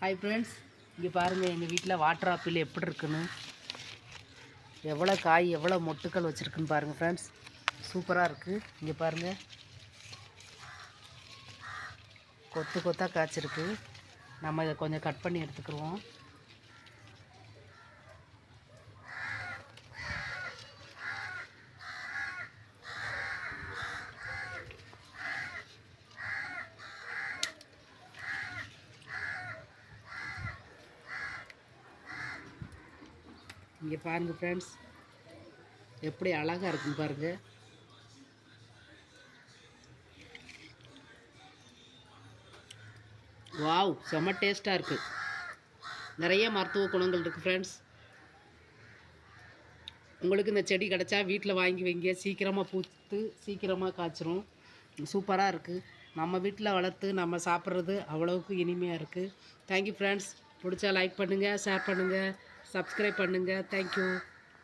Hi friends, இங்கே பாருங்கள் எங்கள் வீட்டில் வாட்டர் ஆப்பிள் எப்படி இருக்குன்னு, எவ்வளோ காய் எவ்வளோ மொட்டுக்கள் வச்சுருக்குன்னு பாருங்கள் ஃப்ரெண்ட்ஸ். சூப்பராக இருக்குது. இங்கே பாருங்கள், கொத்து கொத்தாக காய்ச்சிருக்கு. நம்ம இதை கொஞ்சம் கட் பண்ணி எடுத்துக்கிடுவோம். இங்கே பாருங்கள் ஃப்ரெண்ட்ஸ், எப்படி அழகாக இருக்குன்னு பாருங்கள். வாவ், செம்ம டேஸ்ட்டாக இருக்குது. நிறைய மருத்துவ குணங்கள் இருக்குது ஃப்ரெண்ட்ஸ். உங்களுக்கு இந்த செடி கிடச்சா வீட்டில் வாங்கி வைங்க. சீக்கிரமாக பூத்து சீக்கிரமாக காய்ச்சிரும். சூப்பராக இருக்குது. நம்ம வீட்டில் வளர்த்து நம்ம சாப்பிட்றது அவ்வளோவுக்கு இனிமையாக இருக்குது. Thank you friends. பிடிச்சா லைக் பண்ணுங்கள், ஷேர் பண்ணுங்கள், சப்ஸ்கிரைப் பண்ணுங்கள். தேங்க்யூ.